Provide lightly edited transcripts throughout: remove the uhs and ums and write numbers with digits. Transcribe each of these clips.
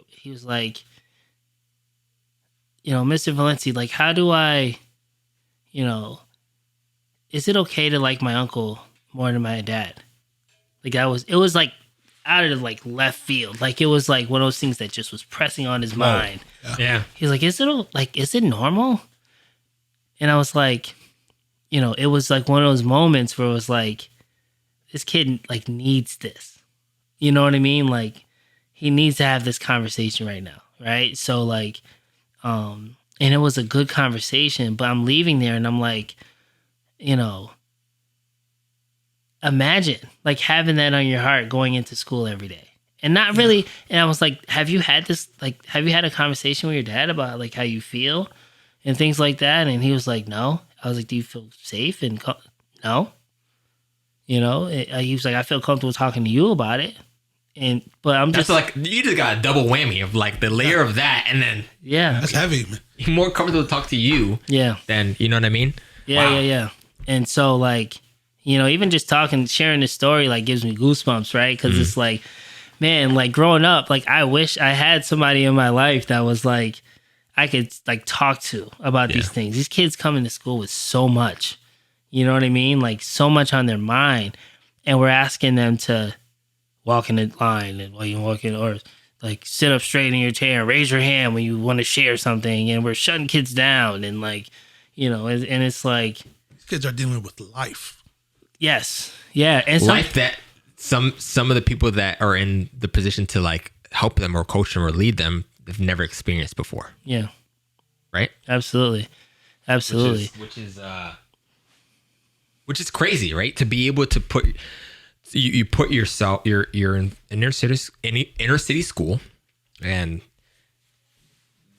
He was like, Mr. Vilenti, like, how do I, you know, is it okay to like my uncle more than my dad? Like it was like out of like left field. Like it was like one of those things that just was pressing on his mind. Yeah. He's like, is it normal? And I was like, it was like one of those moments where it was like, this kid like needs this. You know what I mean? Like he needs to have this conversation right now. Right. So like, and it was a good conversation, but I'm leaving there and I'm like, imagine like having that on your heart going into school every day and not really. And I was like, have you had a conversation with your dad about like how you feel and things like that? And he was like, no. I was like, do you feel safe? And no, he was like, I feel comfortable talking to you about it. But I'm just like, you just got a double whammy of like the layer of that. And then, that's heavy, man. You're more comfortable to talk to you. Yeah. Than, you know what I mean? Yeah. Wow. Yeah. And so like, even just sharing this story, like gives me goosebumps, right? Because it's like, man, like growing up, like I wish I had somebody in my life that was like, I could like talk to about these things. These kids come into school with so much, you know what I mean? Like so much on their mind. And we're asking them to walk in the line and while you're walking, or like sit up straight in your chair and raise your hand when you want to share something. And we're shutting kids down and like, and it's like. These kids are dealing with life. Yes. Yeah. And life that some of the people that are in the position to like help them or coach them or lead them have never experienced before. Yeah. Right? Absolutely. Which is crazy, right? To be able to put you put yourself you're in inner city school, and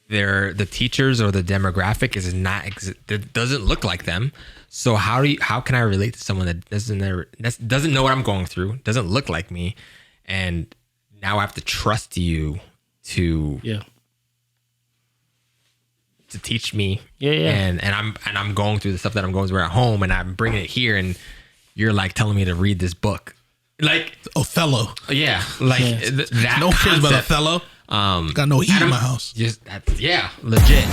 the teachers or the demographic is not that doesn't look like them. So how can I relate to someone that doesn't know what I'm going through, doesn't look like me, and now I have to trust you to teach me. And I'm going through the stuff that I'm going through at home, and I'm bringing it here, and you're like telling me to read this book, like Othello. Yeah, like that. No kids about Othello. Got no heat in my house. Just legit.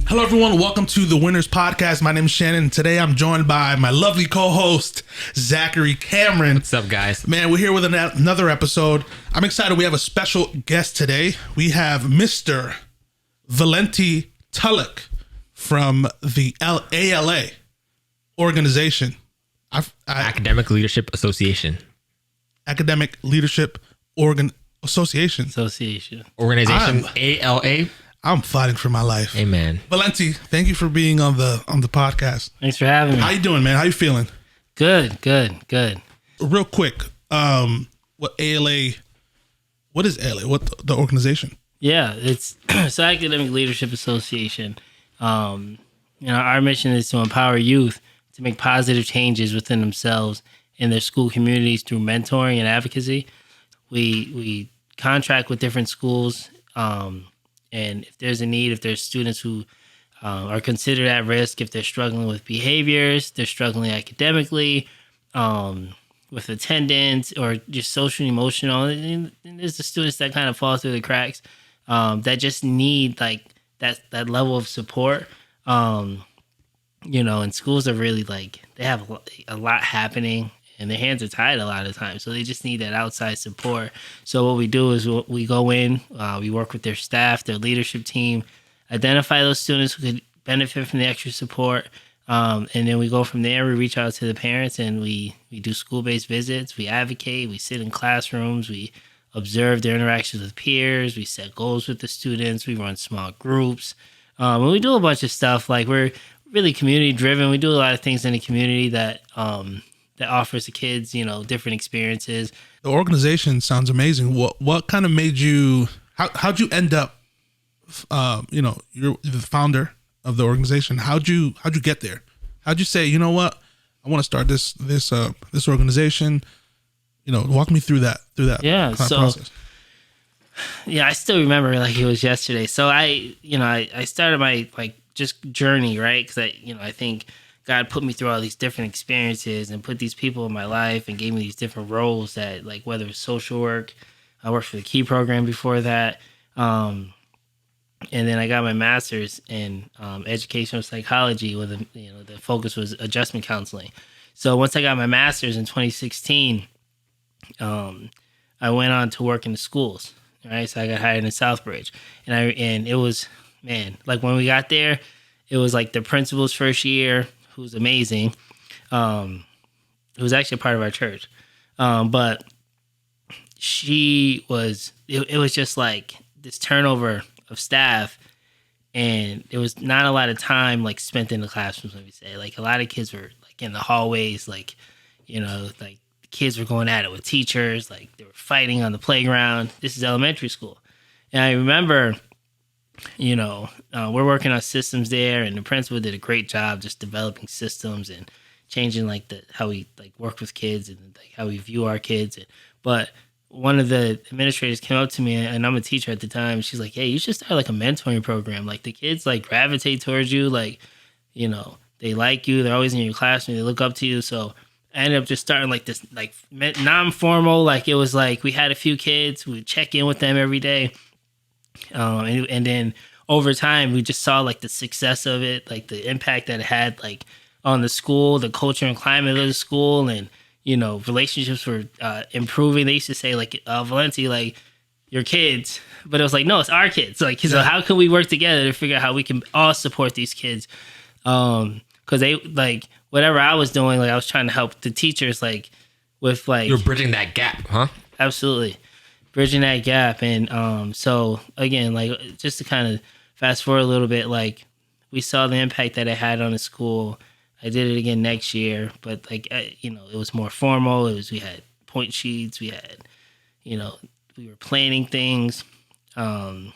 Hello, everyone. Welcome to the Winners Podcast. My name is Shannon. Today, I'm joined by my lovely co-host, Zachary Cameron. What's up, guys? Man, we're here with another episode. I'm excited. We have a special guest today. We have Mr. Violent Tulloch from the ALA organization. Academic Leadership Association. Academic Leadership Association. Organization. ALA. I'm fighting for my life. Amen. Vilenti, thank you for being on the podcast. Thanks for having me. How you doing, man? How you feeling? Good. Real quick, what is ALA? What the organization? Yeah, it's Academic Leadership Association. Our mission is to empower youth to make positive changes within themselves and their school communities through mentoring and advocacy. We contract with different schools. And if there's a need, if there's students who are considered at risk, if they're struggling with behaviors, they're struggling academically, with attendance, or just social and emotional, and there's the students that kind of fall through the cracks, that just need like that level of support. And schools are really like, they have a lot happening, and their hands are tied a lot of times. So they just need that outside support. So what we do is we go in, we work with their staff, their leadership team, identify those students who could benefit from the extra support. And then we go from there. We reach out to the parents, and we do school-based visits. We advocate. We sit in classrooms. We observe their interactions with peers. We set goals with the students. We run small groups. And we do a bunch of stuff. Like, we're really community-driven. We do a lot of things in the community that offers the kids, different experiences. The organization sounds amazing. What kind of made you? How'd you end up? You're the founder of the organization. How'd you get there? How'd you say, you know what, I want to start this organization? Walk me through that. Process. Yeah, I still remember like it was yesterday. So I started my just journey, right? Because I think God put me through all these different experiences and put these people in my life and gave me these different roles that, like, whether it's social work, I worked for the Key program before that. And then I got my master's in educational psychology with the focus was adjustment counseling. So once I got my master's in 2016, I went on to work in the schools. Right, so I got hired in Southbridge, and it was, man, like when we got there, it was like the principal's first year, who's amazing, who was actually a part of our church, but she was, it was just like this turnover of staff, and there was not a lot of time like spent in the classrooms. Let me say, like a lot of kids were like in the hallways, like like kids were going at it with teachers, like they were fighting on the playground. This is elementary school, and I remember, we're working on systems there, and the principal did a great job just developing systems and changing like how we like work with kids and like how we view our kids. But one of the administrators came up to me, and I'm a teacher at the time. She's like, "Hey, you should start like a mentoring program. Like the kids like gravitate towards you. Like, they like you. They're always in your classroom. They look up to you." So I ended up just starting like this like non-formal. Like it was like we had a few kids. We would check in with them every day, and then over time we just saw like the success of it, like the impact that it had like on the school, the culture and climate of the school, and relationships were improving. They used to say, like, Vilenti, like, your kids. But it was like, no, it's our kids. Like, so how can we work together to figure out how we can all support these kids? Because they, like, whatever I was doing, like, I was trying to help the teachers, like, with, like... You're bridging that gap, huh? Absolutely. Bridging that gap. And so, again, like, just to kind of fast forward a little bit, like, we saw the impact that it had on the school. I did it again next year, but like, it was more formal. We had point sheets. We had, we were planning things. So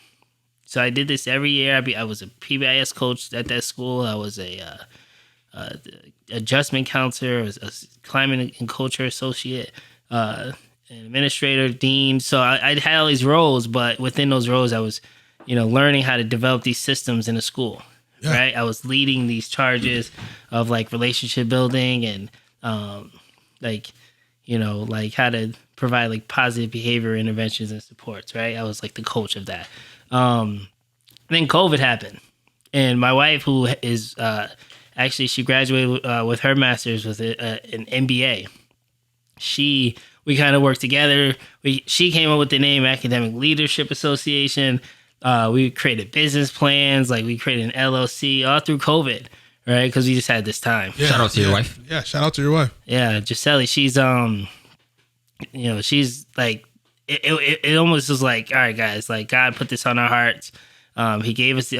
I did this every year. I was a PBIS coach at that school. I was a adjustment counselor, a climate and culture associate, an administrator, dean. So I had all these roles, but within those roles, I was, learning how to develop these systems in a school. Yeah. Right, I was leading these charges of like relationship building and like how to provide like positive behavior interventions and supports. Right, I was like the coach of that. Then COVID happened, and my wife, who is actually she graduated with her master's with an MBA. We kind of worked together. She came up with the name Academic Leadership Association. We created business plans, like we created an LLC all through COVID, right? Because we just had this time. Yeah, shout out to your wife. Yeah, shout out to your wife. Yeah, Gisele, she's she's like, it almost was like, all right, guys, like God put this on our hearts. He gave us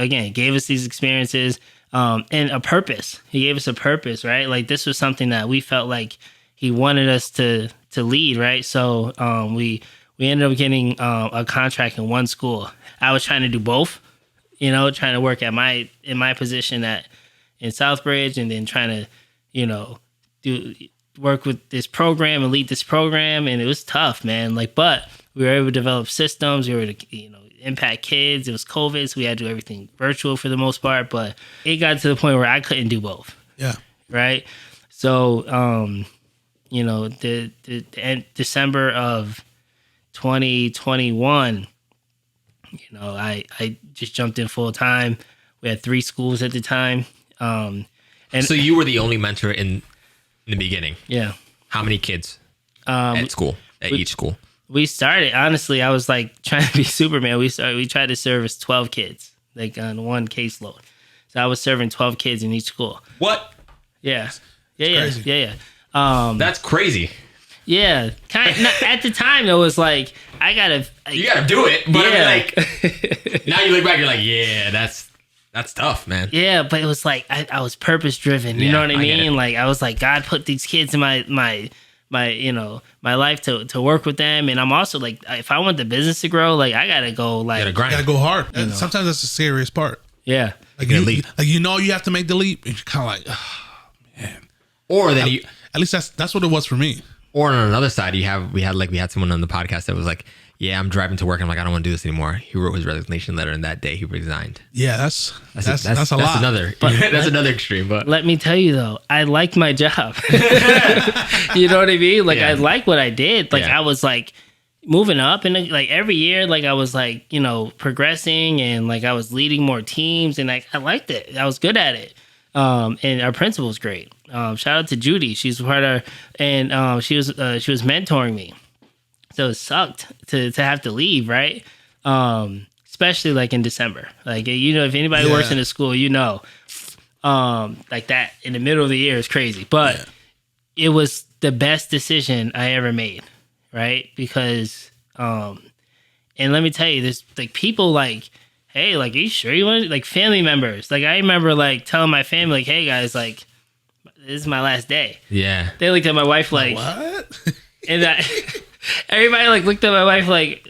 these experiences and a purpose. He gave us a purpose, right? Like this was something that we felt like He wanted us to lead, right? So we ended up getting a contract in one school. I was trying to do both, trying to work in my position in Southbridge, and then trying to, work with this program and lead this program. And it was tough, man. Like, but we were able to develop systems. We were able to, impact kids. It was COVID, so we had to do everything virtual for the most part. But it got to the point where I couldn't do both. Yeah. Right. So, the December of 2021. I just jumped in full time. We had 3 schools at the time. And so you were the only mentor in the beginning. Yeah. How many kids at school? Each school? We started, honestly, I was like trying to be Superman. We tried to service 12 kids, like on one caseload. So I was serving 12 kids in each school. What? Yeah. Crazy. Yeah. That's crazy. Yeah, at the time though, it was like you gotta do it, but yeah. I mean, like now you look back, you're like, yeah, that's tough, man. Yeah, but it was like I was purpose driven. You know what I mean? Like I was like, God put these kids in my life to work with them, and I'm also like, if I want the business to grow, like I gotta go grind. Gotta go hard. And sometimes that's the serious part. Yeah, like you have to make the leap, and you're kind of like, oh, man. Or then at least that's what it was for me. Or on another side, we had someone on the podcast that was like, yeah, I'm driving to work. I'm like, I don't want to do this anymore. He wrote his resignation letter, and that day he resigned. Yeah, that's a lot. That's another extreme. But let me tell you though, I liked my job. You know what I mean? Like I like what I did. Like I was like moving up, and like every year, like I was like, you know, progressing, and like I was leading more teams, and like I liked it. I was good at it. And our principal was great. Shout out to Judy. She's part of, and she was mentoring me. So it sucked to have to leave, right? Especially like in December. Like, you know, if anybody works in a school, you know, like that in the middle of the year is crazy. But it was the best decision I ever made, right? Because, and let me tell you, there's like people like, hey, like, are you sure you want to, like family members? Like, I remember like telling my family, like, hey guys, like, this is my last day. Yeah. They looked at my wife like, what? And everybody like looked at my wife like,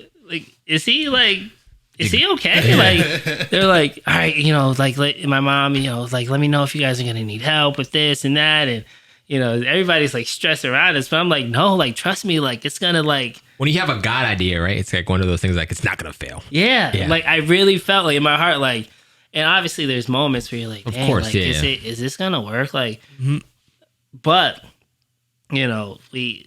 is he okay? Like, they're like, all right, you know, like my mom, you know, like, let me know if you guys are gonna need help with this and that, and you know, everybody's like stressed around us, but I'm like, no, like, trust me, like, it's gonna like. When you have a God idea, right? It's like one of those things like it's not gonna fail. Yeah. Like I really felt like in my heart, like, and obviously there's moments where you're like, dang, of course, like, is this gonna work? Like, but you know, we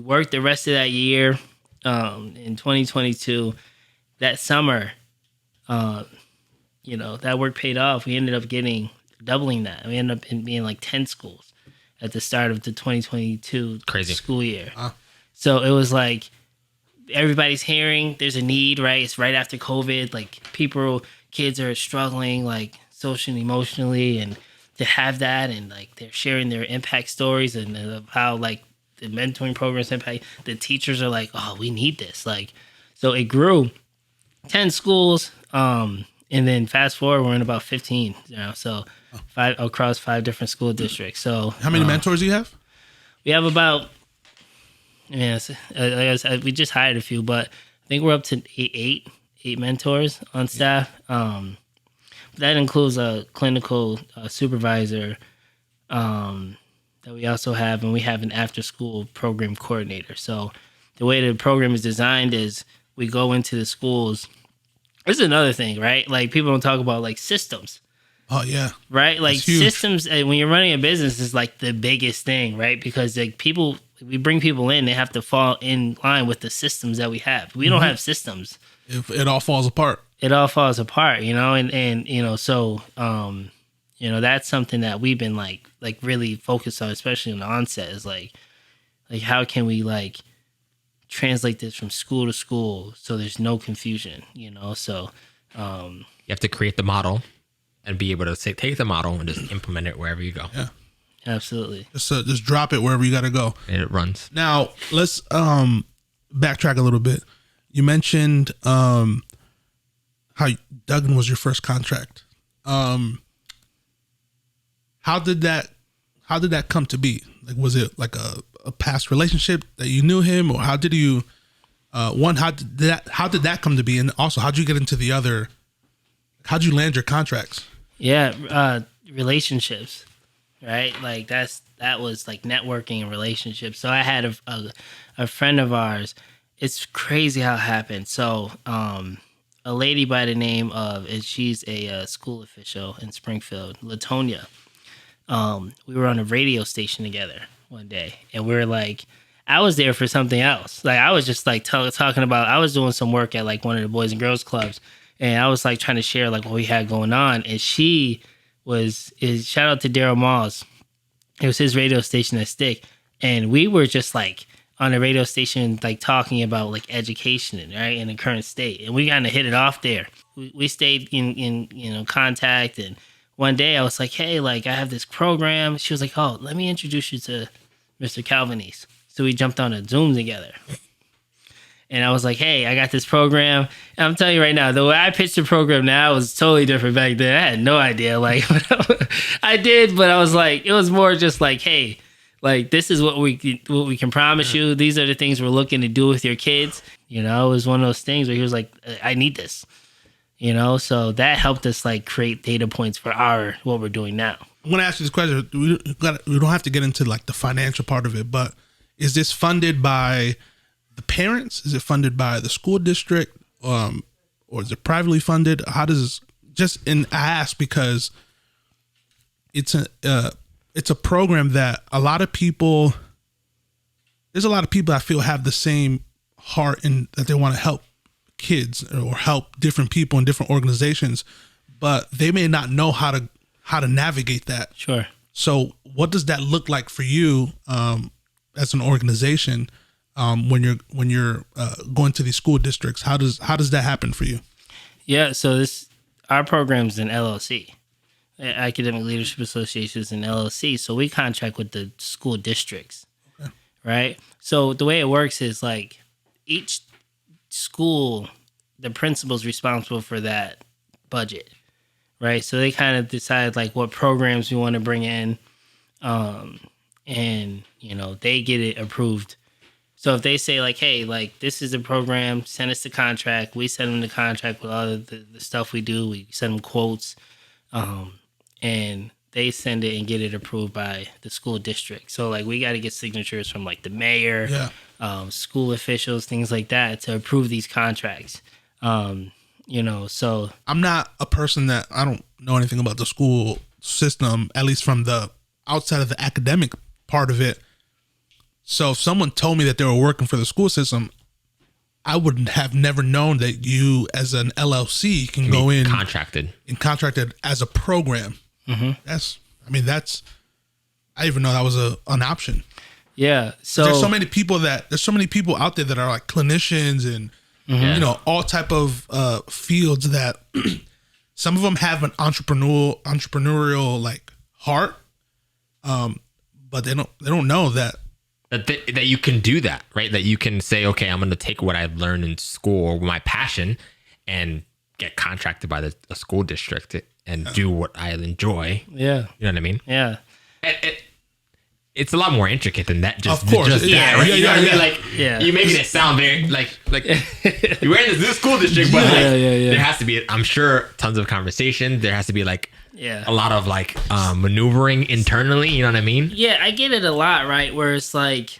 worked the rest of that year. In 2022, that summer, you know, that work paid off. We ended up doubling that. We ended up being like 10 schools at the start of the 2022 school year. So it was like everybody's hearing there's a need, right? It's right after COVID. Like kids are struggling like socially, emotionally, and to have that, and like they're sharing their impact stories and how like the mentoring programs impact. The teachers are like, oh, we need this. Like, so it grew 10 schools. And then fast forward, we're in about 15 now. So across 5 different school districts. So how many mentors do you have? We have about, we just hired a few, but I think we're up to eight mentors on staff. That includes a clinical supervisor that we also have, and we have an after-school program coordinator. So the way the program is designed is we go into the schools. This is another thing, right? Like people don't talk about like systems. Oh yeah. Right? Like systems, when you're running a business, is like the biggest thing, right? Because like we bring people in, they have to fall in line with the systems that we have. We don't have systems. If it all falls apart. It all falls apart, you know, and you know, so you know, that's something that we've been like really focused on, especially in the onset, is like how can we like translate this from school to school so there's no confusion, you know? So you have to create the model and be able to take the model and just implement it wherever you go. Yeah, absolutely. Just drop it wherever you got to go, and it runs. Now let's backtrack a little bit. You mentioned how Duggan was your first contract. How did that come to be? Like, was it like a past relationship that you knew him, or how did you how did that come to be? And also, how'd you get into the other? How'd you land your contracts? Yeah, relationships, right? Like that was like networking and relationships. So I had a friend of ours. It's crazy how it happened. So a lady by the name of, and she's a school official in Springfield, Latonia. We were on a radio station together one day, and we were like, I was there for something else. Like I was just like talking about, I was doing some work at like one of the Boys and Girls Clubs, and I was like trying to share like what we had going on. And shout out to Daryl Malls. It was his radio station at Stick. And we were just like on a radio station, like talking about like education, right, in the current state. And we kind of hit it off there. We stayed in contact. And one day I was like, hey, like I have this program. She was like, oh, let me introduce you to Mr. Calvanese. So we jumped on a Zoom together. And I was like, hey, I got this program. And I'm telling you right now, the way I pitched the program now was totally different back then. I had no idea. Like, I did, but I was like, it was more just like, hey, like, this is what we can promise you. These are the things we're looking to do with your kids. You know, it was one of those things where he was like, I need this. You know, so that helped us like create data points for what we're doing now. I'm going to ask you this question. We don't have to get into like the financial part of it, but is this funded by the parents? Is it funded by the school district? Or is it privately funded? How does I ask because it's a program that there's a lot of people I feel have the same heart and that they want to help kids or help different people in different organizations, but they may not know how to navigate that. Sure. So what does that look like for you as an organization when you're going to these school districts? How does that happen for you? Yeah, so our program's an LLC. Academic Leadership Association is an LLC, so we contract with the school districts. Okay. Right? So the way it works is like each school, the principal's responsible for that budget. Right? So they kind of decide like what programs we want to bring in, and they get it approved. So if they say like, hey, like this is a program, send us the contract. We send them the contract with all of the stuff we do. We send them quotes, and they send it and get it approved by the school district. So like we got to get signatures from like the mayor, school officials, things like that to approve these contracts. So I'm not a person that I don't know anything about the school system, at least from the outside of the academic part of it. So if someone told me that they were working for the school system, I would have never known that you as an LLC can go in contracted as a program. Mm-hmm. I didn't even know that was an option. Yeah. So there's so many people out there that are like clinicians and all type of fields that some of them have an entrepreneurial like heart, but they don't know that you can do that, right? That you can say, okay, I'm going to take what I've learned in school or my passion and get contracted by a school district and do what I enjoy. Yeah. You know what I mean? Yeah. It's a lot more intricate than that. Just, of course. Just yeah. That, right? Yeah. You know what I mean? Like, you're making it sound very like you're wearing this school district, but there has to be, I'm sure, tons of conversation. There has to be like a lot of like maneuvering internally. You know what I mean? Yeah, I get it a lot, right? Where it's like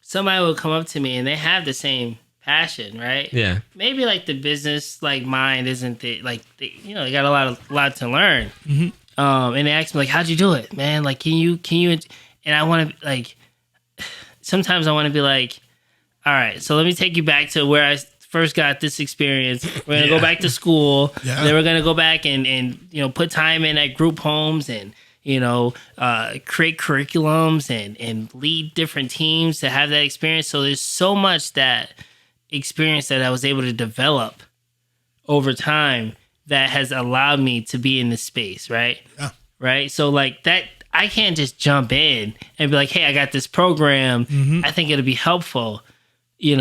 somebody will come up to me and they have the same passion, right? Yeah. Maybe like the business like mind isn't they got a lot to learn. Mm-hmm. And they ask me like, how'd you do it, man? Like, can you? And I want to like, sometimes I want to be like, all right, so let me take you back to where I first got this experience. We're going to go back to school. Yeah. Then we're going to go back and put time in at group homes and, create curriculums and lead different teams to have that experience. So there's so much that experience that I was able to develop over time that has allowed me to be in this space, right? Yeah. Right? So like that, I can't just jump in and be like, hey, I got this program. Mm-hmm. I think it'll be helpful. There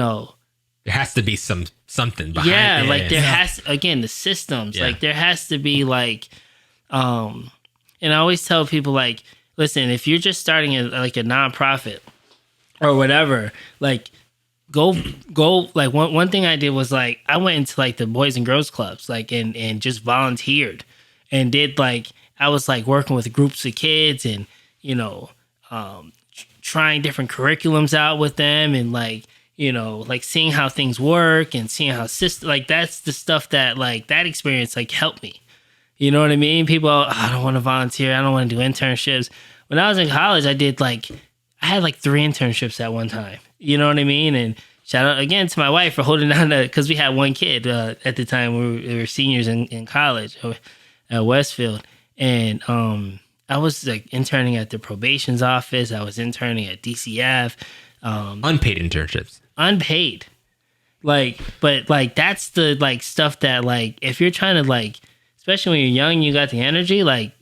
has to be something behind it. Yeah, like there has, again, the systems. Like there has to be like, and I always tell people like, listen, if you're just starting a nonprofit or whatever, like go like one thing I did was like I went into like the Boys and Girls Clubs like and just volunteered and did like I was like working with groups of kids and trying different curriculums out with them and like like seeing how things work and seeing how like that's the stuff that like that experience like helped me. You know what I mean? People, I don't want to volunteer. I don't want to do internships. When I was in college, I had like 3 internships at one time. You know what I mean? And shout out again to my wife for holding down because we had one kid at the time. We were seniors in college at Westfield. And I was like interning at the probation's office. I was interning at DCF. Unpaid internships. Unpaid. But that's the like stuff that like if you're trying to like, especially when you're young, you got the energy, like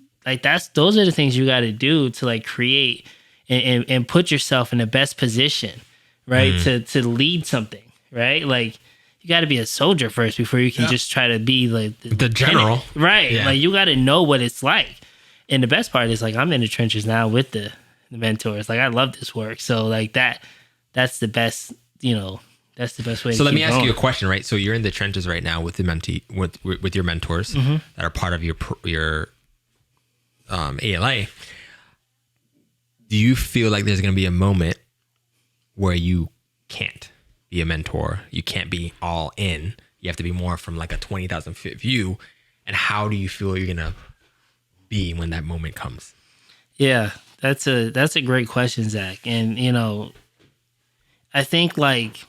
those are the things you got to do to like create and put yourself in the best position, right? To lead something, right? Like you got to be a soldier first before you can just try to be like the general, right? Yeah. Like you got to know what it's like. And the best part is like I'm in the trenches now with the mentors. Like I love this work, so like that's the best, that's the best way. So let me ask you a question, right? So you're in the trenches right now with the with your mentors that are part of your ALA. Do you feel like there's going to be a moment where you can't be a mentor, you can't be all in. You have to be more from like a 20,000 foot view. And how do you feel you're gonna be when that moment comes? Yeah, that's a great question, Zach. And I think like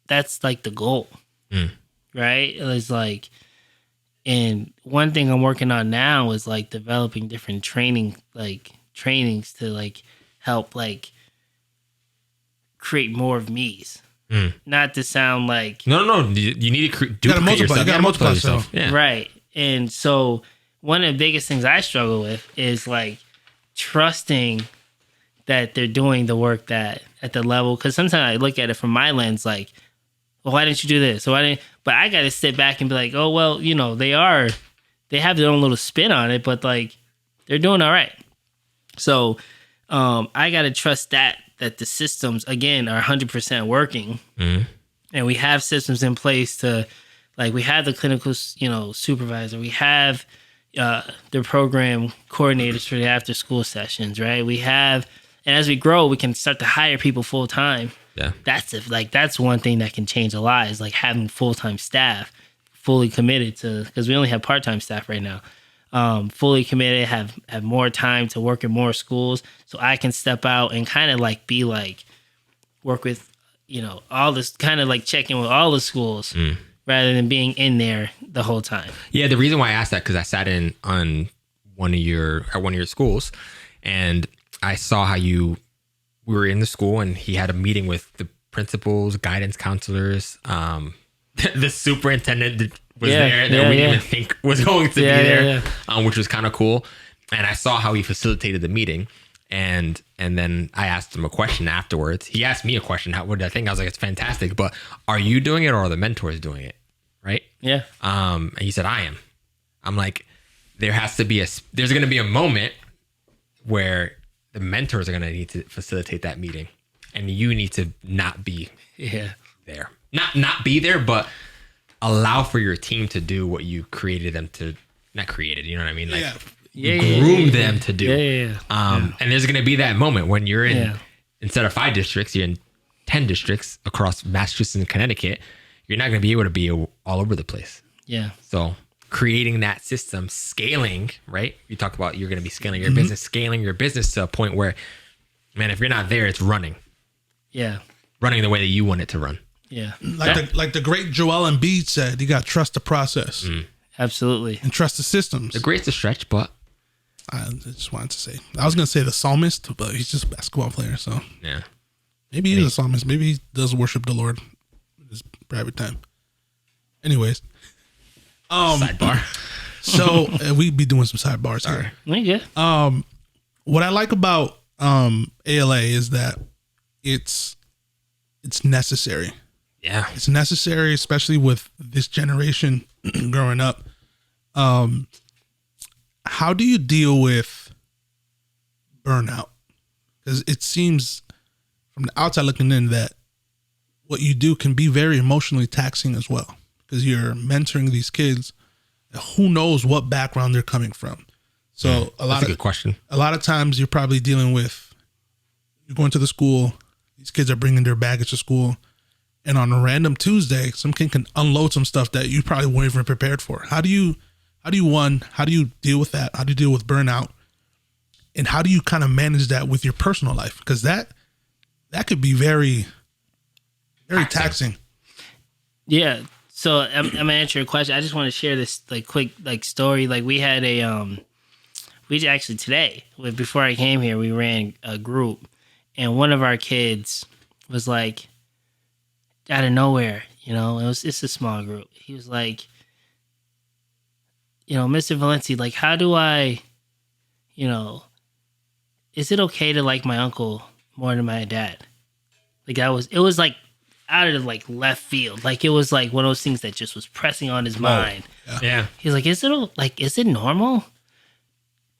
that's like the goal, right? It's like, and one thing I'm working on now is like developing different trainings to like help like create more of me's. Not to sound like No. You need to duplicate yourself. You gotta multiply yourself. Yeah. right. And so one of the biggest things I struggle with is like trusting that they're doing the work that at the level. Because sometimes I look at it from my lens, like, well, why didn't you do this? So why didn't? But I got to sit back and be like, oh well, they have their own little spin on it, but like they're doing all right. So I got to trust that the systems again are 100% working, and we have systems in place to, like, we have the clinical supervisor, we have the program coordinators for the after school sessions, right? We have, and as we grow, we can start to hire people full time. Yeah. That's one thing that can change a lot, is like having full time staff fully committed to, because we only have part time staff right now. Fully committed, have more time to work in more schools, so I can step out and kind of like be like work with all this, kind of like check in with all the schools rather than being in there the whole time. Yeah, the reason why I asked that, because I sat in on one of your schools, and I saw how we were in the school, and he had a meeting with the principals, guidance counselors, the superintendent was there that we didn't even think was going to be there, which was kind of cool. And I saw how he facilitated the meeting, and then I asked him a question afterwards. He asked me a question. What did I think? I was like, it's fantastic, but are you doing it or are the mentors doing it? Right? Yeah. And he said, I am. I'm like, there's going to be a moment where the mentors are going to need to facilitate that meeting, and you need to not be there. Not be there, but allow for your team to do what you created them to, not created, you know what I mean? Like groom them to do. And there's going to be that moment when you're in, instead of 5 districts, you're in 10 districts across Massachusetts and Connecticut. You're not going to be able to be all over the place. Yeah. So creating that system, scaling, right? You talk about you're going to be scaling your business, scaling your business to a point where, man, if you're not there, it's running. Yeah. Running the way that you want it to run. Yeah. Like the great Joel Embiid said, you got to trust the process. Absolutely. And trust the systems. The great's a stretch, but I just wanted to say, I was going to say the psalmist, but he's just a basketball player. So yeah, maybe he's a psalmist. Maybe he does worship the Lord in his private time. Anyways. Sidebar. So we'd be doing some sidebars here. Yeah. What I like about ALA is that it's necessary. Yeah. It's necessary, especially with this generation growing up. How do you deal with burnout? Because it seems from the outside looking in that what you do can be very emotionally taxing as well, because you're mentoring these kids. Who knows what background they're coming from? So That's a good question. A lot of times you're probably dealing with, you're going to the school, these kids are bringing their baggage to school, and on a random Tuesday, some kid can unload some stuff that you probably weren't even prepared for. How do you deal with that? How do you deal with burnout? And how do you kind of manage that with your personal life? Because that could be very, very taxing. Yeah. So I'm gonna answer your question. I just want to share this like quick like story. Like we had we actually today, before I came here, we ran a group, and one of our kids was like, out of nowhere, it's a small group. He was like, Mr. Vilenti, like, how do I, is it okay to like my uncle more than my dad? Like it was like out of like left field. Like it was like one of those things that just was pressing on his mind. Yeah. He's like, is it normal?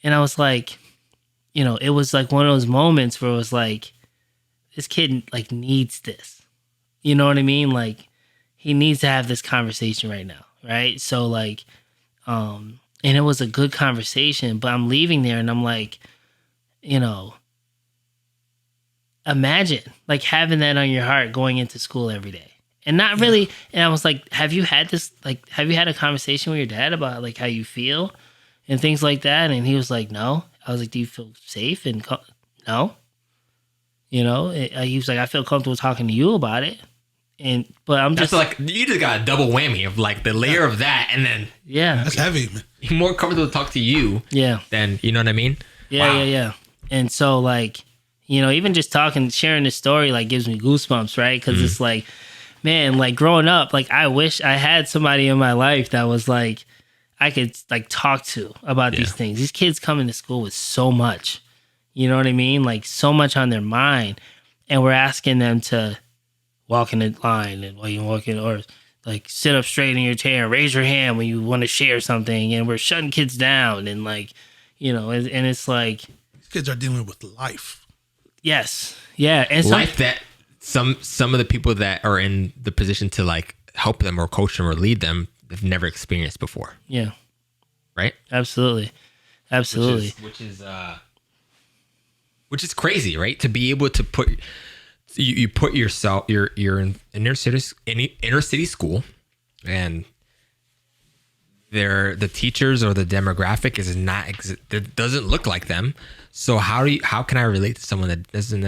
And I was like, it was like one of those moments where it was like, this kid like needs this. You know what I mean? Like he needs to have this conversation right now. Right. So like, and it was a good conversation, but I'm leaving there and I'm like, imagine like having that on your heart going into school every day and not really. And I was like, have you had a conversation with your dad about like how you feel and things like that? And he was like, no. I was like, do you feel safe? And no, he was like, I feel comfortable talking to you about it. But I'm That's just like, you just got a double whammy of like the layer of that, and then That's heavy, man. you're more comfortable to talk to you. Yeah. Than, you know what I mean? Yeah, Wow. yeah. And so like, even just sharing this story like gives me goosebumps, right? Because it's like, man, like growing up, like I wish I had somebody in my life that was like I could like talk to about these things. These kids come into school with so much, you know what I mean? Like so much on their mind, and we're asking them to walk in the line and while you're walking, or like sit up straight in your chair, raise your hand when you want to share something, and we're shutting kids down, and like, and it's like These kids are dealing with life. yes, yeah, and Life that some of the people that are in the position to like help them or coach them or lead them have never experienced before. yeah, Right? absolutely. Which is crazy, right? To be able to put you put yourself, you're in inner city school, and the teachers or the demographic is not that doesn't look like them. So how can I relate to someone that doesn't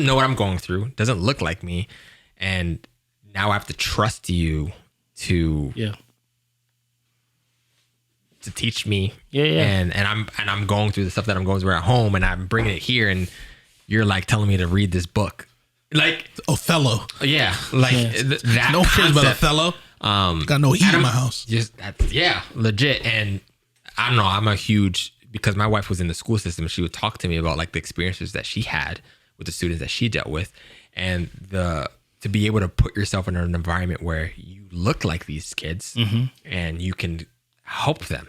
know what I'm going through, doesn't look like me, and now I have to trust you to teach me. And I'm going through the stuff that I'm going through at home, and I'm bringing it here, and you're like telling me to read this book, like Othello. yeah, like that. No one cares about concept. Othello. Got no heat in my house. Just legit. And I don't know. I'm a huge, because my wife was in the school system. She would talk to me about like the experiences that she had with the students that she dealt with, and to be able to put yourself in an environment where you look like these kids and you can help them.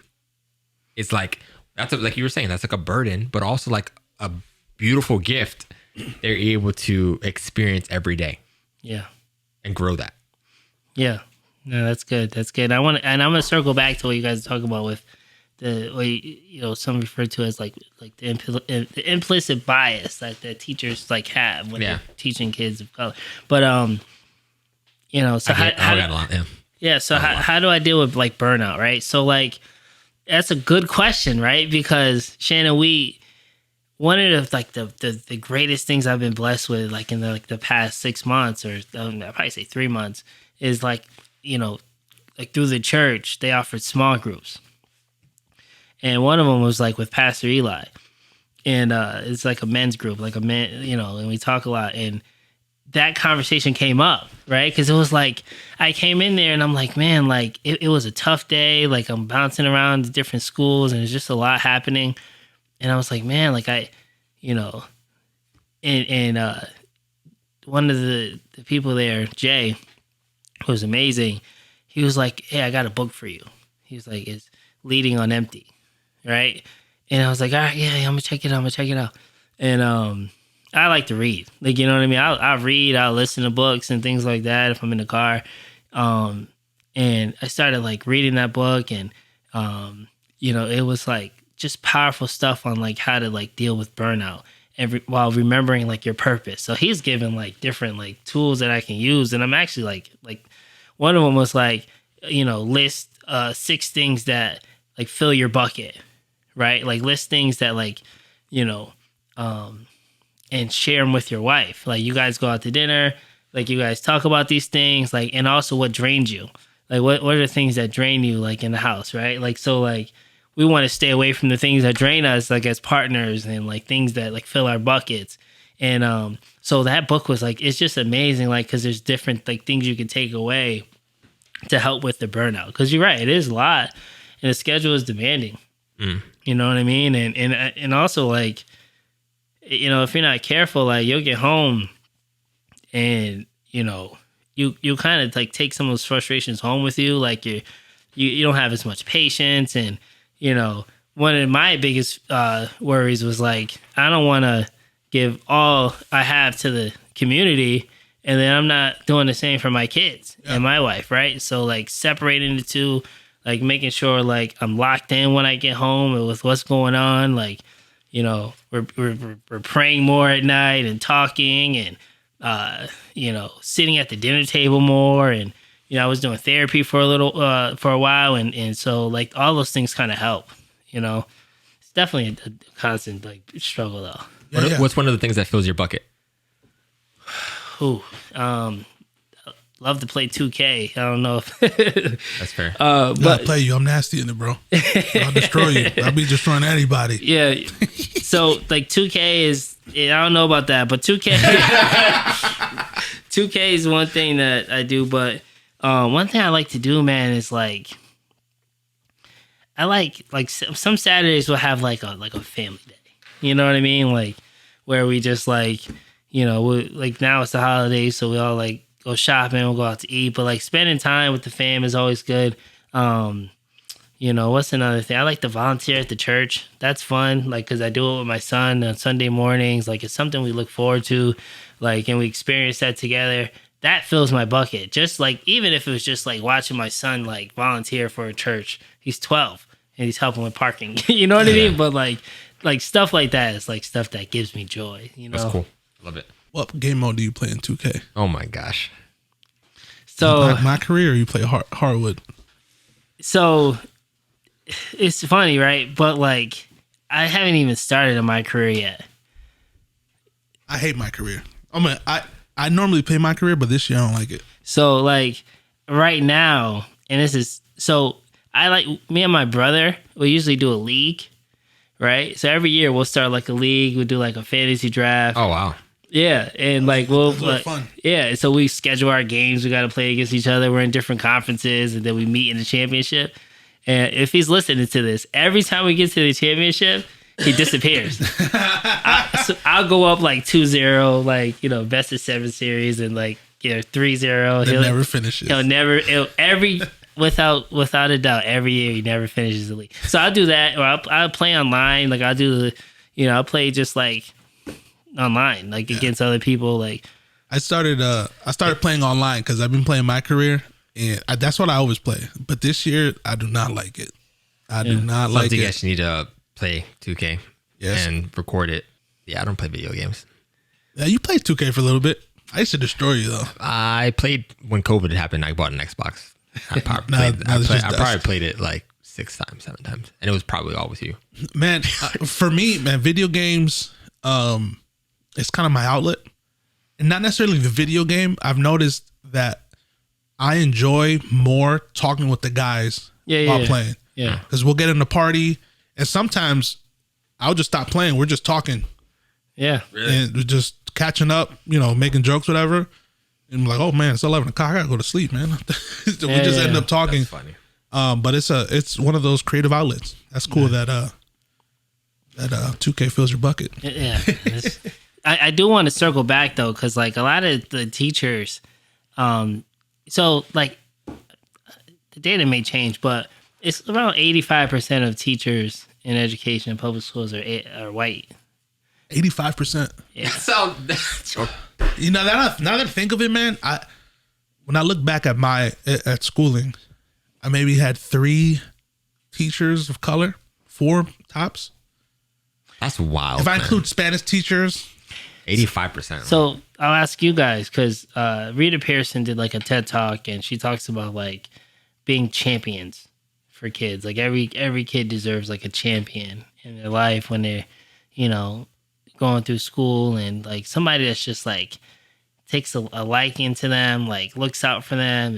It's like like you were saying, that's like a burden, but also like a beautiful gift they're able to experience every day. Yeah. And grow that. Yeah. No, that's good. That's good. I'm gonna circle back to what you guys talk about with what some refer to as like the implicit bias that the teachers like have when they're teaching kids of color. But so how do I deal with like burnout, right? So like that's a good question, right? Because Shannon, one of the greatest things I've been blessed with, like in the past 6 months, or I'd probably say 3 months, is like like through the church they offered small groups, and one of them was like with Pastor Eli, and it's like a men's group, like a man, and we talk a lot, and that conversation came up, right? Because it was like I came in there and I'm like, man, like it was a tough day, like I'm bouncing around to different schools and there's just a lot happening. And I was like, man, like and one of the people there, Jay, who was amazing, he was like, hey, I got a book for you. He was like, it's Leading on Empty, right? And I was like, all right, yeah, I'm gonna check it out. And I like to read, like, you know what I mean? I'll read, I'll listen to books and things like that if I'm in the car. And I started like reading that book, and it was like just powerful stuff on like how to like deal with burnout while remembering like your purpose. So he's given like different like tools that I can use, and I'm actually like one of them was like list 6 things that like fill your bucket, right? Like list things that like and share them with your wife. Like you guys go out to dinner, like you guys talk about these things, like, and also what drains you. Like what are the things that drain you like in the house, right? Like, so like we want to stay away from the things that drain us, like as partners, and like things that like fill our buckets. And so that book was like, it's just amazing, like, because there's different like things you can take away to help with the burnout. Because you're right, it is a lot, and the schedule is demanding. You know what I mean? And also like, if you're not careful, like you'll get home and you kind of like take some of those frustrations home with you. Like you don't have as much patience, and one of my biggest worries was like, I don't want to give all I have to the community, and then I'm not doing the same for my kids and my wife, right? So like separating the two, like making sure like I'm locked in when I get home and with what's going on, like we're praying more at night and talking and sitting at the dinner table more. And I was doing therapy for a while, and so like all those things kind of help. It's definitely a constant like struggle though. What's one of the things that fills your bucket? Love to play 2K. I don't know if That's fair. But I'll play you. I'm nasty in it, bro. I'll destroy you. I'll be destroying anybody. Yeah. So like 2K is, I don't know about that, but 2K is one thing that I do. But one thing I like to do, man, is like I like some Saturdays we'll have like a family day. You know what I mean? Like where we just like like now it's the holidays, so we all like go shopping, we'll go out to eat, but like spending time with the fam is always good. What's another thing? I like to volunteer at the church. That's fun, like because I do it with my son on Sunday mornings. Like it's something we look forward to, like, and we experience that together. That fills my bucket. Just like even if it was just like watching my son like volunteer for a church. He's 12 and he's helping with parking. You know what I mean? But like stuff like that is like stuff that gives me joy. That's cool. Love it. What game mode do you play in 2K? Oh my gosh. So my career, or you play hardwood? So it's funny, right? But like I haven't even started in my career yet. I hate my career. I normally play my career, but this year I don't like it. So like right now, and this is so I like me and my brother, we usually do a league, right? So every year we'll start like a league, we'll do like a fantasy draft. Oh wow. Yeah, and like we'll That's fun. Yeah, so we schedule our games. We got to play against each other. We're in different conferences, and then we meet in the championship. And if he's listening to this, every time we get to the championship, he disappears. I'll go up like 2-0, like best of 7 series, and like 3-0. He'll never finishes. Without a doubt, every year he never finishes the league. So I'll do that, or I'll play online. Like I'll do I'll play just like online, like against other people. Like I started playing online because I've been playing my career, and that's what I always play. But this year I do not like it. I do not like it. You guys need to play 2K and record it. Yeah, I don't play video games. Yeah, you played 2K for a little bit. I used to destroy you though. I played when COVID happened. I bought an Xbox. I probably played it like 6 times, 7 times, and it was probably all with you. Man, for me, man, video games, it's kind of my outlet, and not necessarily the video game. I've noticed that I enjoy more talking with the guys while playing. Yeah, because we'll get in the party, and sometimes I'll just stop playing. We're just talking. Yeah, really? And we're just catching up, making jokes, whatever. And I'm like, oh man, it's 11 o'clock. I gotta go to sleep, man. We just end up talking. That's funny. But it's one of those creative outlets. That's cool that 2K fills your bucket. Yeah. I do want to circle back though, because like a lot of the teachers, so like the data may change, but it's around 85% of teachers in education in public schools are white. 85%. Yeah. Now that I think of it, man, when I look back at schooling, I maybe had 3 teachers of color, 4 tops. That's wild. If I include Spanish teachers, 85%. So I'll ask you guys, because Rita Pearson did like a TED Talk, and she talks about like being champions for kids. Like every kid deserves like a champion in their life when they're, going through school, and like somebody that's just like takes a liking to them, like looks out for them,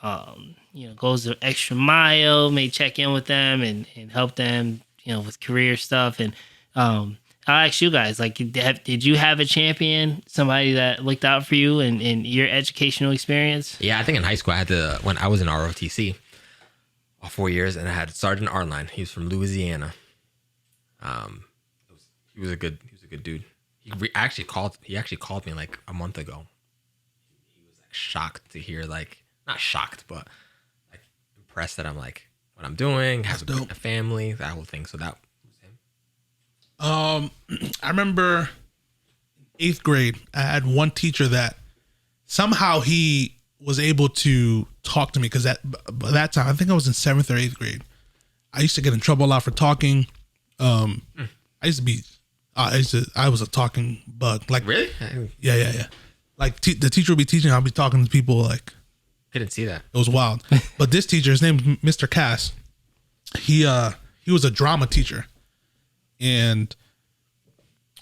and goes the extra mile, may check in with them and help them, with career stuff. And I'll ask you guys, like, did you have a champion, somebody that looked out for you in your educational experience? Yeah, I think in high school when I was in ROTC all 4 years, and I had Sergeant Arline. He was from Louisiana. He was a good dude. He actually called me like a month ago. He was like shocked to hear, like, not shocked, but like impressed that I'm like what I'm doing, have a family, that whole thing. So that was him. I remember 8th grade, I had one teacher that somehow he was able to talk to me, because by that time, I think I was in 7th or 8th grade. I used to get in trouble a lot for talking. I was a talking bug. Like, Really? yeah. Like the teacher would be teaching, I'll be talking to people. Like, Couldn't see that. it was wild. But this teacher, his name is Mr. Cass. He was a drama teacher, and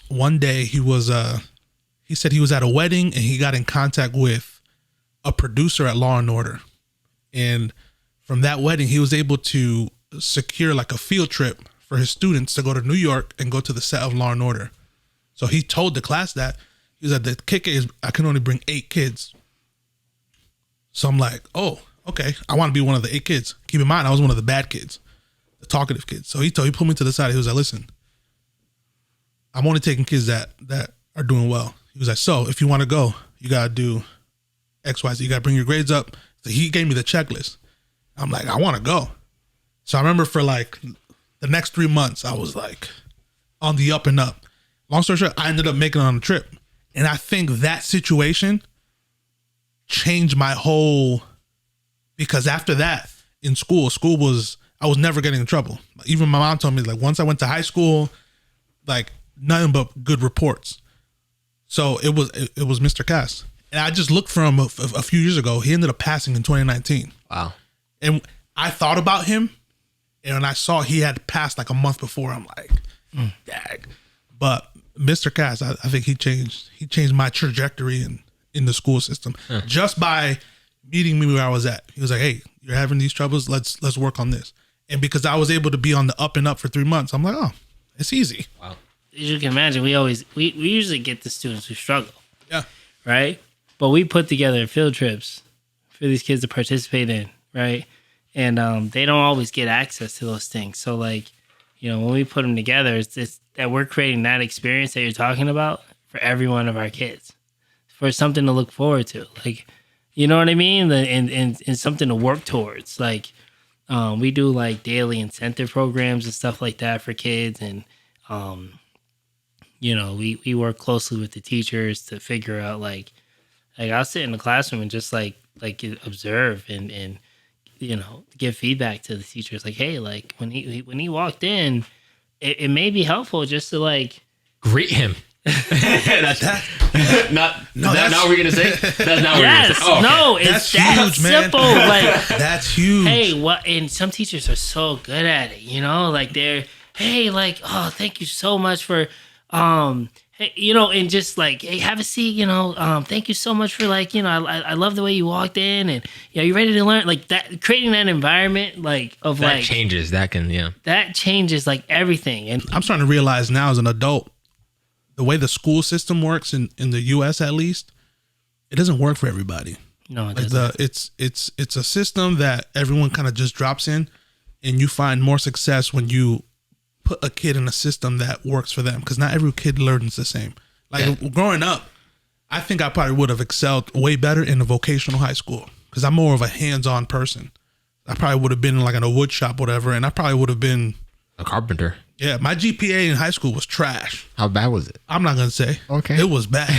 one day he said he was at a wedding and he got in contact with a producer at Law and Order, and from that wedding he was able to secure like a field trip for his students to go to New York and go to the set of Law and Order. So he told the class that he was the kicker is I can only bring 8 kids. So I'm like, oh, okay. I want to be one of the 8 kids. Keep in mind, I was one of the bad kids, the talkative kids. So he pulled me to the side. He was like, listen, I'm only taking kids that are doing well. He was like, so if you want to go, you got to do X, Y, Z. You got to bring your grades up. So he gave me the checklist. I'm like, I want to go. So I remember for like the next 3 months, I was like on the up and up. Long story short, I ended up making it on a trip. And I think that situation changed my whole, because after that in school I was never getting in trouble. Even my mom told me, like, once I went to high school, like, nothing but good reports. So it was Mr. Cass. And I just looked for him a few years ago. He ended up passing in 2019. Wow. And I thought about him, and when I saw he had passed like a month before, I'm like, dag. But Mr. Cass, I think he changed my trajectory in the school system just by meeting me where I was at. He was like, hey, you're having these troubles. Let's work on this. And because I was able to be on the up and up for 3 months, I'm like, oh, it's easy. Wow. As you can imagine, we usually get the students who struggle. Yeah. Right? But we put together field trips for these kids to participate in, right? And they don't always get access to those things. So, like, you know, when we put them together, it's that we're creating that experience that you're talking about for every one of our kids, for something to look forward to. Like, you know what I mean? And something to work towards. Like, we do, like, daily incentive programs and stuff like that for kids. And, you know, we work closely with the teachers to figure out, like I'll sit in the classroom and just like observe and you know, give feedback to the teachers. Like, hey, like when he walked in, it may be helpful just to like Greet him. That's not what we're gonna say. That's not what yes, we're gonna say. Oh, okay. no, it's That's that huge, man. simple. Like, That's huge. hey, what? And some teachers are so good at it. You know, like hey, like, oh, thank you so much for hey, you know, and just like, hey, have a seat, you know, thank you so much for, like, you know, I love the way you walked in, and, you know, you ready to learn, like, that, creating that environment, like, of, that like, changes. That can, yeah. that changes, like, everything. And I'm starting to realize now as an adult, the way the school system works in the US at least, it doesn't work for everybody. no, it Like doesn't. it's a system that everyone kind of just drops in, and you find more success when you put a kid in a system that works for them, because not every kid learns the same. Like growing up, I think I probably would have excelled way better in a vocational high school, because I'm more of a hands-on person. I probably would have been like in a wood shop, whatever, and I probably would have been A carpenter. Yeah, my GPA in high school was trash. How bad was it? I'm not gonna say. Okay. It was bad.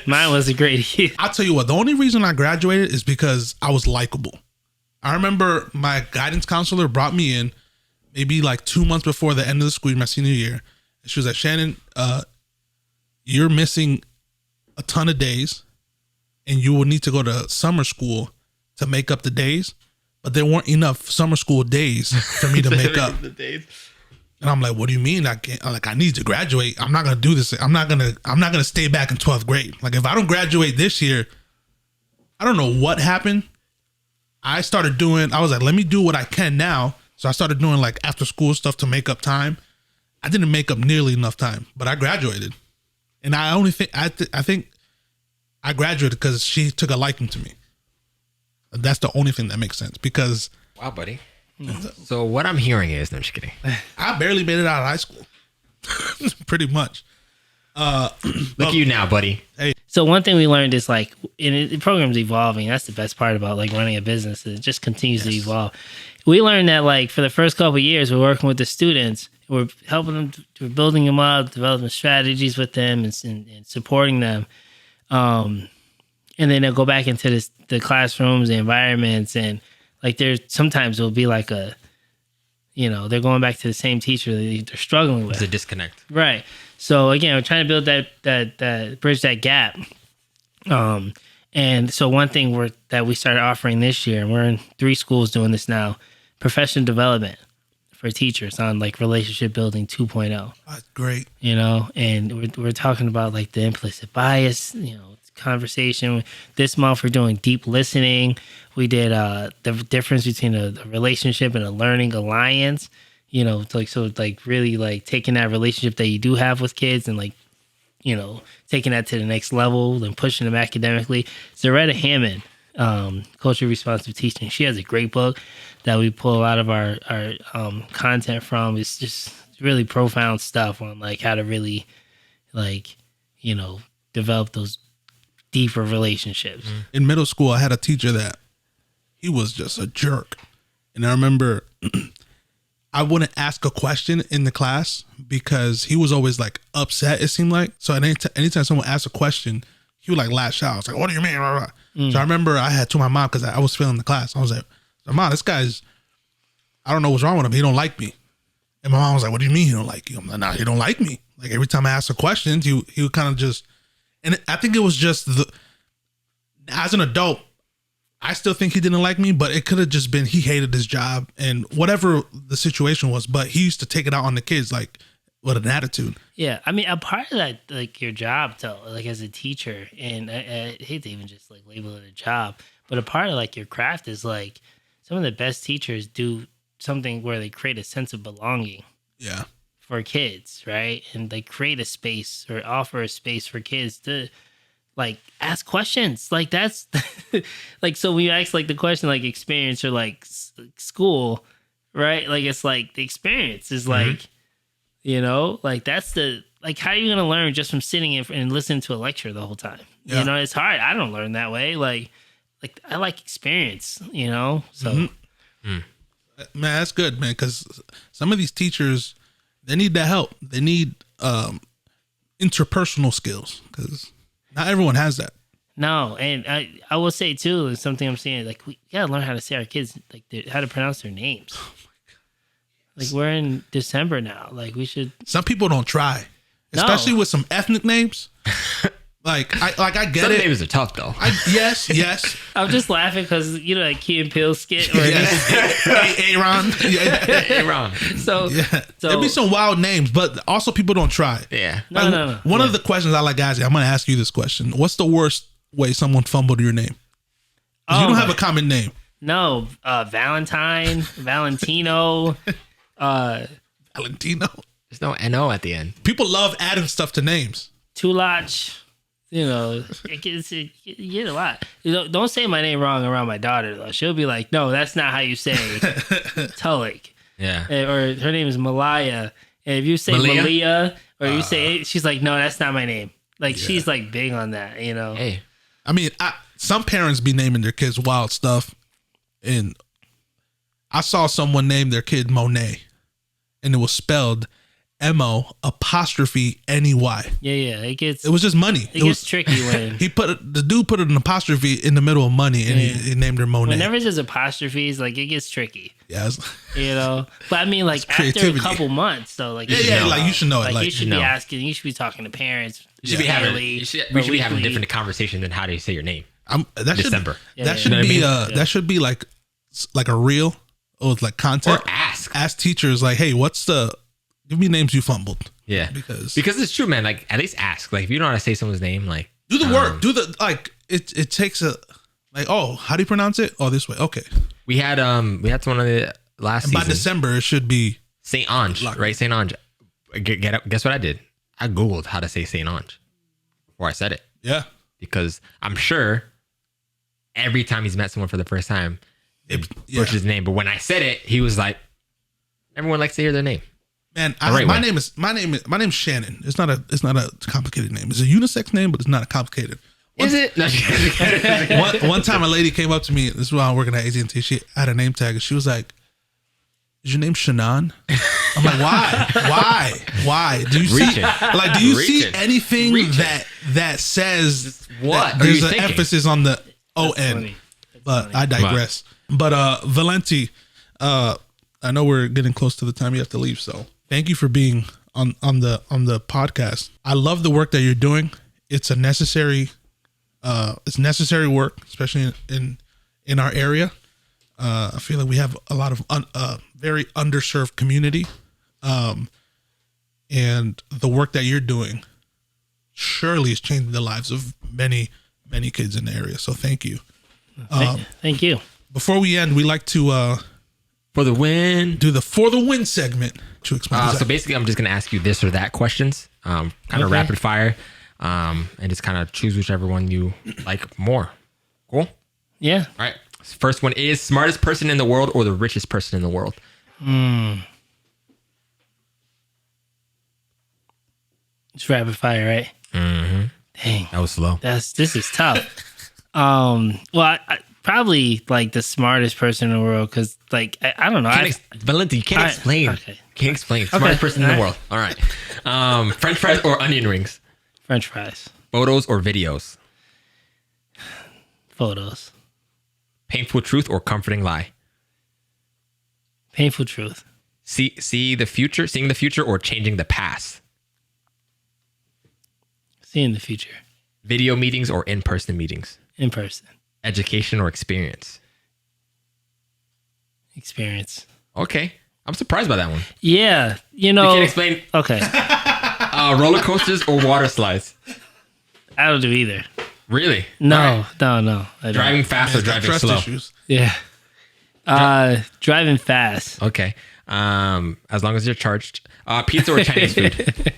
Mine was a great year. I'll tell you what, the only reason I graduated is because I was likable. I remember my guidance counselor brought me in maybe like 2 months before the end of the school year, my senior year. And she was like, Shannon, you're missing a ton of days, and you will need to go to summer school to make up the days. But there weren't enough summer school days for me to make up. And I'm like, what do you mean? I need to graduate. I'm not gonna do this. I'm not gonna stay back in 12th grade. Like, if I don't graduate this year, I don't know what happened. I was like, let me do what I can now. So I started doing like after school stuff to make up time. I didn't make up nearly enough time, but I graduated. And I think I graduated because she took a liking to me. That's the only thing that makes sense, because Wow, buddy. So what I'm hearing is, no, I'm just kidding. I barely made it out of high school. Pretty much. Look at you now, buddy. So one thing we learned is, like, the program's evolving. That's the best part about, like, running a business. It just continues to evolve. We learned that, like, for the first couple of years, we're working with the students. We're helping them, we're building them up, developing strategies with them, and supporting them. And then they'll go back into the classrooms, the environments, and like sometimes it'll be like they're going back to the same teacher they're struggling with. It's a disconnect. Right. So again, we're trying to build that bridge that gap. And so one thing that we started offering this year, and we're in 3 schools doing this now, professional development for teachers on like relationship building 2.0. That's great. And we're talking about like the implicit bias, conversation. This month we're doing deep listening. We did the difference between a relationship and a learning alliance. Really like taking that relationship that you do have with kids and like, taking that to the next level and pushing them academically. Zaretta Hammond, Culturally Responsive Teaching. She has a great book that we pull a lot of our content from. It's just really profound stuff on like how to really develop those deeper relationships. In middle school, I had a teacher that he was just a jerk. And I remember I wouldn't ask a question in the class because he was always like upset, it seemed like. So anytime someone asked a question, he would like lash out. I was like, what do you mean? So I remember I had told my mom, because I was failing the class. I was like, Mom, this guy's, I don't know what's wrong with him. He don't like me. And my mom was like, what do you mean he don't like you? I'm like, nah, he don't like me. Like every time I asked a question, he would kind of just, and I think it was just as an adult, I still think he didn't like me, but it could have just been he hated his job and whatever the situation was. But he used to take it out on the kids, like with an attitude. Yeah, I mean, a part of that, like your job, to like as a teacher, and I hate to even just like label it a job, but a part of like your craft is like some of the best teachers do something where they create a sense of belonging. Yeah. For kids, right? And they create a space or offer a space for kids to like ask questions. Like that's like, so when you ask like the question, like experience or like school, right? Like it's like the experience is like, like that's the, like how are you going to learn just from sitting and listening to a lecture the whole time? Yeah. It's hard. I don't learn that way. Like I like experience, so. Man, that's good, man. Cause some of these teachers, they need that help. They need interpersonal skills because not everyone has that. No, and I will say too, and something I'm saying, like we gotta learn how to say our kids like how to pronounce their names. Oh my God. Like we're in December now. Like we should. Some people don't try, especially with some ethnic names. Like I get Some it. names are tough though. Yes. I'm just laughing because like Key and Peele skit. Or Aaron. Aaron. So there'd be some wild names, but also people don't try. Yeah. No. One of the questions I like asking, I'm going to ask you this question: what's the worst way someone fumbled your name? You don't have a common name. No, Valentine, Valentino. Valentino. There's no NO at the end. People love adding stuff to names. Tulach. You get a lot. Don't say my name wrong around my daughter though. She'll be like, "No, that's not how you say Tulloch." Yeah. Or her name is Malaya. And if you say Malia or you say it, she's like, "No, that's not my name." Like she's like big on that, Hey. I mean, some parents be naming their kids wild stuff, and I saw someone name their kid Monet, and it was spelled MO''NEY. Yeah. It was just money. It gets tricky when the dude put an apostrophe in the middle of money, and he named her Monet. Whenever there's apostrophes, like it gets tricky. Yeah, But I mean, like after a couple months, though, like like you should know it. Like you should be asking, you should be talking to parents. We should be having a different conversation than how do you say your name. December. That should be like a reel with like content. Or ask teachers like, hey, give me names you fumbled. Yeah, because it's true, man. Like at least ask. Like if you don't know how to say someone's name, like do the work. Do the like. It takes a like. Oh, how do you pronounce it? Oh, this way. Okay. We had someone on the last season. By December, it should be Saint Ange, right? Saint Ange. Guess what I did? I googled how to say Saint Ange before I said it. Yeah, because I'm sure every time he's met someone for the first time, butchers his name. But when I said it, he was like, everyone likes to hear their name. Man, my name's Shannon. It's not a complicated name. It's a unisex name, but it's not a complicated. Is it? No, one time a lady came up to me. This is while I'm working at AT&T. She had a name tag, and she was like, "Is your name Shannon?" I'm like, "Why? Do you see anything that says what? There's an emphasis on the O-N?" But I digress. But Vilenti, I know we're getting close to the time you have to leave. So thank you for being on the podcast. I love the work that you're doing. It's a necessary work, especially in our area. I feel like we have a lot of very underserved community, and the work that you're doing surely is changing the lives of many kids in the area. So thank you. Thank you. Before we end, we like to For the win. do the For the Win segment to explain. So basically, I'm just going to ask you this or that questions, kind of rapid fire, and just kind of choose whichever one you like more. Cool? Yeah. All right. First one is smartest person in the world or the richest person in the world? It's rapid fire, right? Mm-hmm. Dang. That was slow. This is tough. Well, I probably like the smartest person in the world because, like, I don't know. Vilenti, you can't explain. Okay. Can't explain. Smartest person in the world. All right. French fries or onion rings? French fries. Photos or videos? Photos. Painful truth or comforting lie? Painful truth. Seeing the future or changing the past? Seeing the future. Video meetings or in-person meetings? In person. Education or experience? Experience. Okay. I'm surprised by that one. Yeah. You You know. can't explain Okay. roller coasters or water slides? I don't do either. Really? No. All right. No. I don't. Driving fast or He's got driving trust slow? issues. Yeah. Driving fast. Okay. As long as you're charged. Pizza or Chinese food?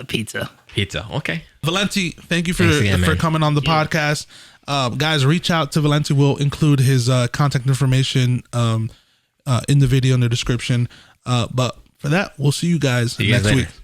Pizza. Pizza. Okay. Valenti, thank you Thanks again, for man. coming on the podcast. Guys, reach out to Valenti. We'll include his contact information in the video in the description. But for that, we'll see you guys See you guys next later. week.